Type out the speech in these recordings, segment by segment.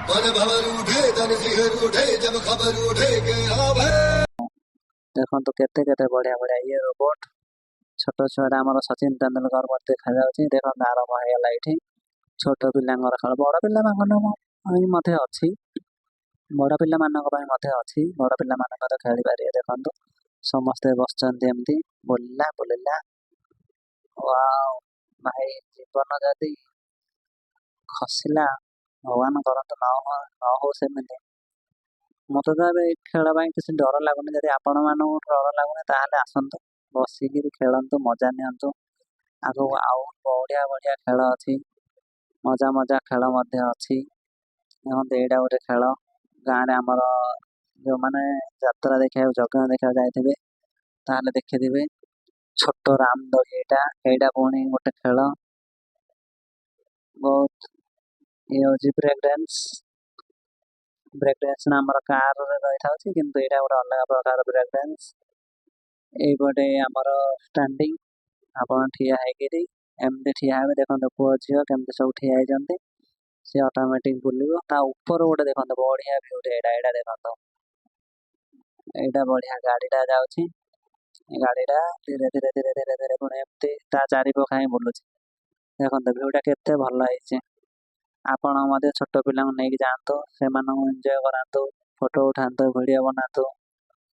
मन भवर उठे तन सिहर उठे जब खबर उठे के हाँ भाई। देखो केते केते बढ़िया बढ़िया ये रोबोट छोट छुआटा आम सचिन तेंदुलकर मत देखा जाଉଛି देखो आरंभ होगा ये छोट पिलांर खेल बड़ पिला अच्छी बड़ पिला अच्छी बड़ पिला खेली पारे देखो समस्ते बसचंती एमती बुलिला बुलिला वाओ भाई जीवन जदि खसला भगवान करतु न हो सेमती मत तो ए खेल किसी डर लगुनि जब आपण मानू डर लगुनि ताहले आसतु बसिक खेलतु मजा नियंतु आगु आउ बढ़िया बढ़िया खेल अच्छी मजा मजा खेल अच्छी एटा गोटे खेल गाँव में आमर जो मैंने यात्रा देखा जज्ञ देखा जाइए ताहले देखिथे छोट राम दड़ी एटा पुणी गोटे खेल बहुत ये हूँ ब्रेक डांस नाम कार रही था किंतु यहाँ गोटे अलग प्रकार ब्रेक डांस ये आमर स्टैंडिंग आपड़ ठिया एमती ठिया हे देखते पुओ झील केमती सब ठिया होती सी ऑटोमेटिक बुलिबो ता ऊपर गोटे देखते बढ़िया भ्यूटे एटा देखते यहाँ बढ़िया गाड़ीटा जाऊँगी गाड़ीटा धीरे धीरे धीरे धीरे धीरे पुणी एमती ता चारिपाख ही बुलूँ देखते भ्यूटा केते भल है आपण छोट पिला नहीं जातु से एंजॉय करातु फोटो उठातु वीडियो बनातु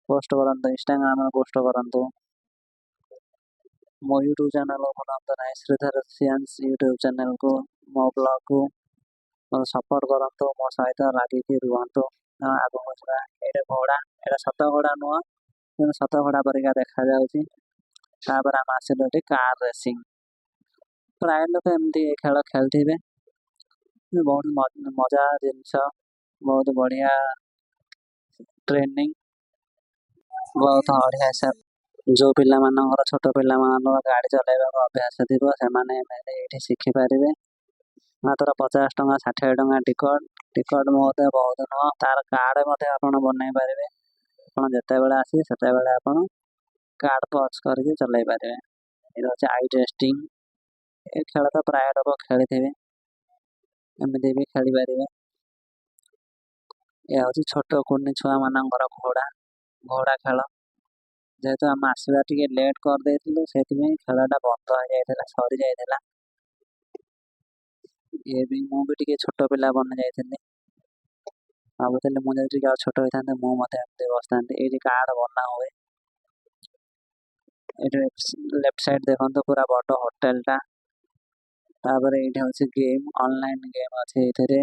पोस्ट करतु इंस्टाग्राम में पोस्ट करतु मो यूट्यूब चैनल बनातु ना श्रीधर सियंस यूट्यूब चैनल को मो ब्लॉग को सपोर्ट करतु मो सहित लागिकी रुहतु आगू बढ़ा ये घोड़ा यहाँ सत घोड़ा नुह कि सत घोड़ा परिका देखा जापर आम आसिलु ये कार रेसिंग प्राय लोग एमती खेल खेलते बहुत मजा जिनस बहुत बढ़िया ट्रेनिंग बहुत बढ़िया से जो पिला छोट पिला गाड़ी चलैया अभ्यास थी से शिखिपारे मात्र 50 टंका 60 टंका टिकट टिकट बहुत नुह तार कार्ड आप बनई पारे आप जिते बड़े आसे आप कार्ड पच करके चल पारे ये हूँ आई टेस्टिंग ये खेल तो प्राय लोग खेली एमती भी खेली पारे यह हूँ छोट कुनी छुआ मानकर घोड़ा घोड़ा खेल जेहेतु आम आसवा टे लेट करदे से खेलटा बंद हो जाता सरी जाता ये भी मुझे छोट पिला बन जाती भावुली मुझे छोट होता मुझे बसता ये कार्ड बना हुए ये लेफ्ट साइड देखो पूरा बड़ होटेलटा तापर ये हूँ गेम ऑनलाइन गेम अच्छे ये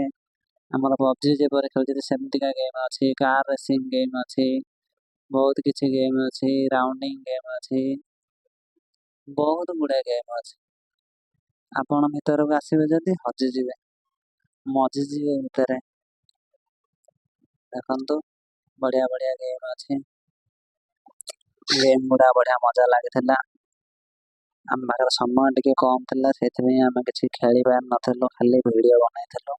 आमर पबजी जपर खेलते सेमतिका गेम अच्छी कार रेसिंग गेम अच्छी बहुत किसी गेम अच्छी राउंडिंग गेम अच्छी बहुत गुड़ाए गेम अच्छी आपण भर को आसवे जदि हजिजे मजिजे भितर देखु बढ़िया बढ़िया गेम अच्छी गेम गुड़ा बढ़िया मजा लगी आम पाखे समय टे कम थी से आम कि खेली पार नु खाली वीडियो बनईलु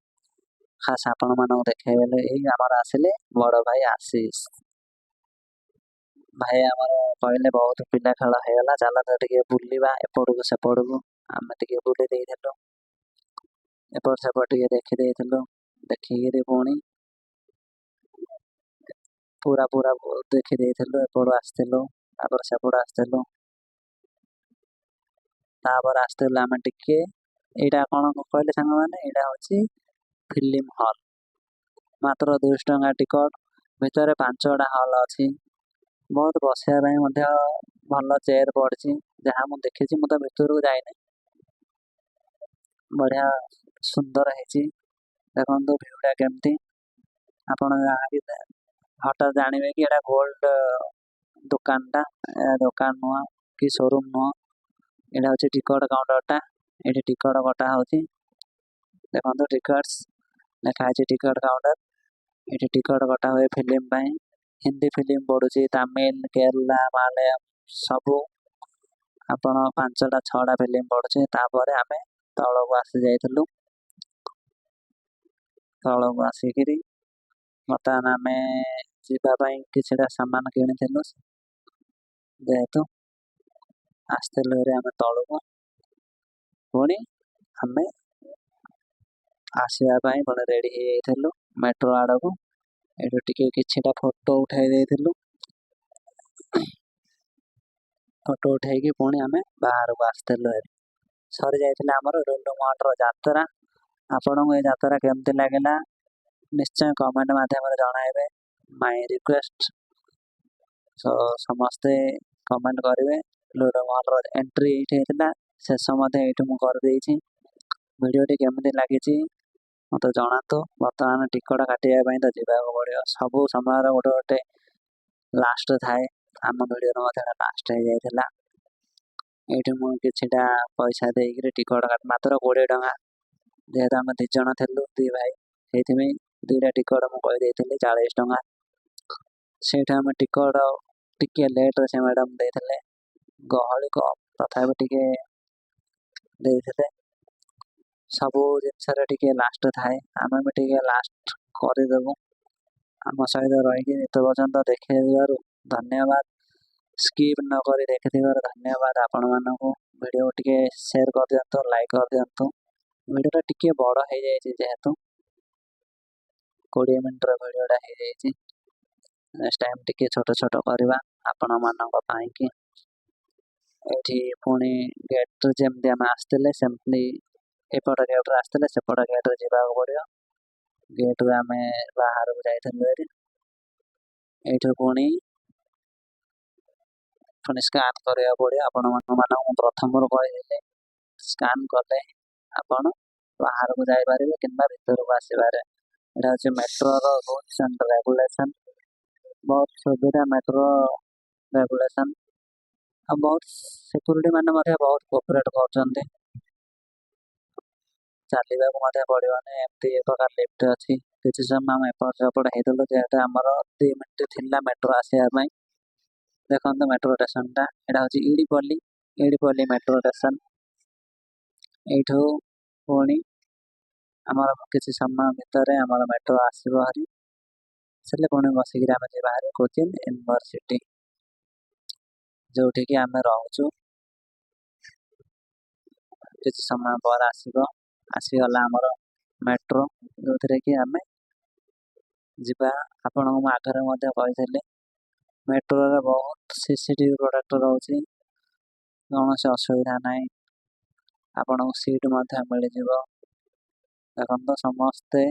खास आपण मानक देखे आमर आसिले बड़ भाई आशीष भाई आमर कहले बहुत पिला खेल होगा चल तो टे बुलवा एपड़ को सेपड़ को आम टे बुले देलु एपट सेपट टे देखीलु देखिक पुणी पूरा पूरा देखी एपड़ आसलु सेपट आसलु आसलु आम टे यहाँ कौन कहले सांग मैंने यहाँ हूँ फिल्म हॉल मात्र 200 टंका टिकट भितर 5टा हॉल अच्छी बहुत बसिया भल चेयर पड़ी जहाँ मुझे देखी मुझे भितर को जाइनि बढ़िया सुंदर है देखो भ्यूटा केमती आपण हठात जानवे कि यहाँ गोल्ड दुकानटा दुकान नुह कि शोरूम नुह यहाँ हूँ टिकट काउंटरटा ये टिकट कटा हो देखो टिकट्स लिखाई टिकट काउंटर ये टिकट कटा हुए फिल्म हिंदी फिल्म पड़ुची तमिल केरला मालयालम सबू आपण 5टा 6टा फिल्म पड़ुचे तापर आम तल को आसी जाइलु तल को आसिक बर्तमान आम जावाई किसी सामान किणु जेहेतु आसलु आम तल को पुणी आम ଆସିବା ପାଇଁ ପୁଣି ରେଡ଼ି ହେଇଯାଇଥିଲୁ ମେଟ୍ରୋ ଆଡ଼କୁ। ଏଠୁ ଟିକେ କିଛିଟା ଫଟୋ ଉଠାଇ ଦେଇଥିଲୁ। ଫଟୋ ଉଠାଇକି ପୁଣି ଆମେ ବାହାରକୁ ଆସିଥିଲୁ। ସରି ଯାଇଥିଲା ଆମର ରୁଲୁମହଲର ଯାତ୍ରା। ଆପଣଙ୍କୁ ଏ ଯାତ୍ରା କେମିତି ଲାଗିଲା ନିଶ୍ଚୟ କମେଣ୍ଟ ମାଧ୍ୟମରେ ଜଣାଇବେ। ମାଇ ରିକ୍ୱେଷ୍ଟ, ସମସ୍ତେ କମେଣ୍ଟ କରିବେ। ରୁଲୁମହଲର ଏଣ୍ଟ୍ରି ଏଇଠି ହେଇଥିଲା, ଶେଷ ମଧ୍ୟ ଏଇଠି ମୁଁ କରିଦେଇଛି। ଭିଡ଼ିଓଟି କେମିତି ଲାଗିଛି ମୋତେ ଜଣାନ୍ତୁ। ବର୍ତ୍ତମାନ ଟିକଟ କାଟିବା ପାଇଁ ତ ଯିବାକୁ ପଡ଼ିବ। ସବୁ ସମୟର ଗୋଟେ ଗୋଟେ ଲାଷ୍ଟ ଥାଏ। ଆମ ଭିଡ଼ିଓର ମଧ୍ୟ ଲାଷ୍ଟ ହେଇଯାଇଥିଲା। ଏଇଠି ମୁଁ କିଛିଟା ପଇସା ଦେଇକିରି ଟିକଟ ମାତ୍ର 20 ଟଙ୍କା, ଯେହେତୁ ଆମେ 2 ଜଣ ଥିଲୁ 2 ଭାଇ, ସେଇଥିପାଇଁ 2ଟା ଟିକଟ ମୁଁ କହିଦେଇଥିଲି 40 ଟଙ୍କା। ସେଇଠି ଆମେ ଟିକଟ ଟିକେ ଲେଟ୍ରେ ସେ ମ୍ୟାଡ଼ାମ୍ ଦେଇଥିଲେ, ଗହଳି କମ୍ ତଥାପି ଟିକେ ଦେଇଥିଲେ। ସବୁ ଜିନିଷରେ ଟିକେ ଲାଷ୍ଟ ଥାଏ, ଆମେ ବି ଟିକେ ଲାଷ୍ଟ କରିଦେବୁ। ଆମ ସହିତ ରହିକି ଏତେ ପର୍ଯ୍ୟନ୍ତ ଦେଖିଥିବାରୁ ଧନ୍ୟବାଦ। ସ୍କିପ୍ ନକରି ଦେଖିଥିବାରୁ ଧନ୍ୟବାଦ ଆପଣମାନଙ୍କୁ। ଭିଡ଼ିଓ ଟିକେ ସେୟାର କରିଦିଅନ୍ତୁ, ଲାଇକ୍ କରିଦିଅନ୍ତୁ। ଭିଡ଼ିଓଟା ଟିକେ ବଡ଼ ହେଇଯାଇଛି, ଯେହେତୁ 20 ମିନିଟ୍ର ଭିଡ଼ିଓଟା ହେଇଯାଇଛି। ନେକ୍ସଟ ଟାଇମ୍ ଟିକେ ଛୋଟ ଛୋଟ କରିବା ଆପଣମାନଙ୍କ ପାଇଁକି। ଏଠି ପୁଣି ଗେଟ୍ରେ ଯେମିତି ଆମେ ଆସିଥିଲେ ସେମିତି ଏପଟ ଗେଟ୍ରେ ଆସିଥିଲେ ସେପଟ ଗେଟ୍ରେ ଯିବାକୁ ପଡ଼ିବ। ଗେଟ୍ରୁ ଆମେ ବାହାରକୁ ଯାଇଥିଲୁ। ଏଇଠୁ ପୁଣି ସ୍କାନ୍ କରିବାକୁ ପଡ଼ିବ। ଆପଣମାନଙ୍କୁ ମୁଁ ପ୍ରଥମରୁ କହିଦେଲି, ସ୍କାନ୍ କଲେ ଆପଣ ବାହାରକୁ ଯାଇପାରିବେ କିମ୍ବା ଭିତରକୁ ଆସିପାରେ। ଏଇଟା ହେଉଛି ମେଟ୍ରୋର ରୁଲ୍ସ ଆଣ୍ଡ ରେଗୁଲେସନ୍। ବହୁତ ସୁବିଧା ମେଟ୍ରୋ ରେଗୁଲେସନ୍, ଆଉ ବହୁତ ସିକ୍ୟୁରିଟି ମାନେ ମଧ୍ୟ ବହୁତ କୋପରେଟ୍ କରୁଛନ୍ତି। ଚାଲିବାକୁ ମଧ୍ୟ ପଡ଼ିବନି, ଏମିତି ଏ ପ୍ରକାର ଲିଫ୍ଟ ଅଛି। କିଛି ସମୟ ଆମେ ଏପଟ ସେପଟ ହେଇଥିଲୁ, ଯେହେତୁ ଆମର 2 ମିନିଟ୍ ଥିଲା ମେଟ୍ରୋ ଆସିବା ପାଇଁ। ଦେଖନ୍ତୁ ମେଟ୍ରୋ ଷ୍ଟେସନଟା, ଏଇଟା ହେଉଛି ଇଡ଼ିପଲ୍ଲୀ ମେଟ୍ରୋ ଷ୍ଟେସନ। ଏଇଠୁ ପୁଣି ଆମର କିଛି ସମୟ ଭିତରେ ଆମର ମେଟ୍ରୋ ଆସିବ ହାରି। ଆସିଲେ ପୁଣି ବସିକିରି ଆମେ ଯିବା ହାରି କୋଚିନ୍ ୟୁନିଭର୍ସିଟି, ଯେଉଁଠିକି ଆମେ ରହୁଛୁ। କିଛି ସମୟ ପରେ ଆସିଗଲା ଆମର ମେଟ୍ରୋ, ଯେଉଁଥିରେ କି ଆମେ ଯିବା। ଆପଣଙ୍କୁ ମୁଁ ଆଗରେ ମଧ୍ୟ କହିଥିଲି, ମେଟ୍ରୋରେ ବହୁତ CCTV ପ୍ରଡ଼କ୍ଟ ରହୁଛି, କୌଣସି ଅସୁବିଧା ନାହିଁ। ଆପଣଙ୍କୁ ସିଟ୍ ମଧ୍ୟ ମିଳିଯିବ। ଦେଖନ୍ତୁ ସମସ୍ତେ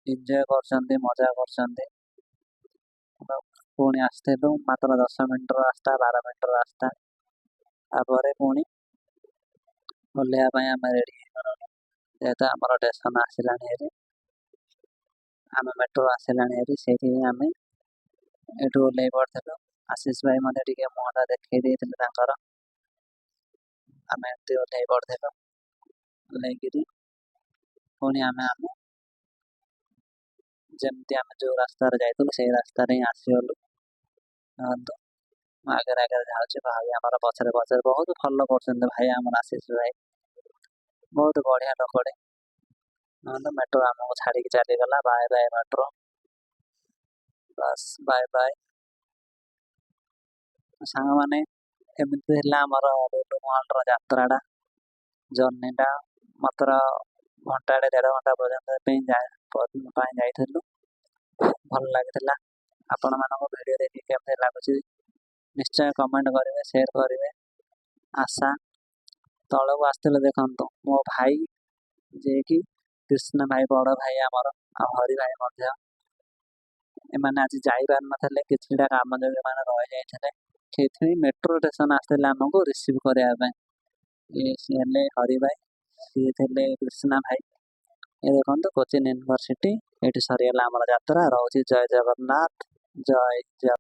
ଏନ୍ଜୟ କରୁଛନ୍ତି, ମଜା କରୁଛନ୍ତି। ପୁଣି ଆସିଥିଲୁ, ମାତ୍ର 10 ମିନିଟ୍ର ରାସ୍ତା, 12 ମିନିଟ୍ର ରାସ୍ତା। ତାପରେ ପୁଣି ଓହ୍ଲାଇବା ପାଇଁ ଆମେ ରେଡ଼ି ହେଇଗଲୁ, ଯେହେତୁ ଆମର ଷ୍ଟେସନ ଆସିଲାଣି ହେରି, ଆମେ ମେଟ୍ରୋ ଆସିଲାଣି ହେରି। ସେଇଥିପାଇଁ ଆମେ ଏଠୁ ଓହ୍ଲାଇ ପଡ଼ିଥିଲୁ। ଆଶିଷ ଭାଇ ମଧ୍ୟ ଟିକେ ମୁହଁଟା ଦେଖେଇ ଦେଇଥିଲେ ତାଙ୍କର। ଆମେ ଏମିତି ଓହ୍ଲାଇ ପଡ଼ିଥିଲୁ। ଓହ୍ଲାଇକିରି ପୁଣି ଆମେ ଯେମିତି ଆମେ ଯେଉଁ ରାସ୍ତାରେ ଯାଇଥିଲୁ ସେଇ ରାସ୍ତାରେ ହିଁ ଆସିଗଲୁ। ଦେଖନ୍ତୁ ମୁଁ ଆଗରେ ଯାଉଛି, ଭାଇ ଆମର ପଛରେ ବହୁତ ଫଲୋ କରୁଛନ୍ତି। ଭାଇ ଆମର ଆଶିଷ ଭାଇ ବହୁତ ବଢ଼ିଆ ଲୋକଟେ। ମେଟ୍ରୋ ଆମକୁ ଛାଡ଼ିକି ଚାଲିଗଲା। ବାଏ ବାଏ ମେଟ୍ରୋ, ବାସ୍ ବାଏ ବାଏ ସାଙ୍ଗମାନେ। ଏମିତି ଥିଲା ଆମର ରୁଲୁମହଲର ଯାତ୍ରାଟା, ଜର୍ଣ୍ଣିଟା। ମାତ୍ର ଘଣ୍ଟାଟେ 1.5 ଘଣ୍ଟା ପର୍ଯ୍ୟନ୍ତ ପାଇଁ ଯାଇଥିଲୁ। ଭଲ ଲାଗିଥିଲା। ଆପଣମାନଙ୍କୁ ଭିଡ଼ିଓ ଦେଖି କେମିତି ଲାଗୁଛି ନିଶ୍ଚୟ କମେଣ୍ଟ କରିବେ, ସେୟାର କରିବେ। ଆଶା ତଳକୁ ଆସିଥିଲେ, ଦେଖନ୍ତୁ ମୋ ଭାଇ ଯିଏକି କୃଷ୍ଣ ଭାଇ, ବଡ଼ ଭାଇ ଆମର, ଆଉ ହରି ଭାଇ ମଧ୍ୟ। ଏମାନେ ଆଜି ଯାଇପାରିନଥିଲେ, କିଛିଟା କାମ ଯୋଗୁଁ ଏମାନେ ରହିଯାଇଥିଲେ। ସେଇଥିପାଇଁ ମେଟ୍ରୋ ଷ୍ଟେସନ ଆସିଥିଲେ ଆମକୁ ରିସିଭ୍ କରିବା ପାଇଁ। ସିଏ ହେଲେ ହରି ଭାଇ, ସିଏ ଥିଲେ କୃଷ୍ଣା ଭାଇ। ଏ ଦେଖନ୍ତୁ କୋଚିନ୍ ୟୁନିଭର୍ସିଟି। ଏଇଠି ସରିଗଲା ଆମର ଯାତ୍ରା। ରହୁଛି ଜୟ ଜଗନ୍ନାଥ, ଜୟ ଜଗନ୍ନାଥ।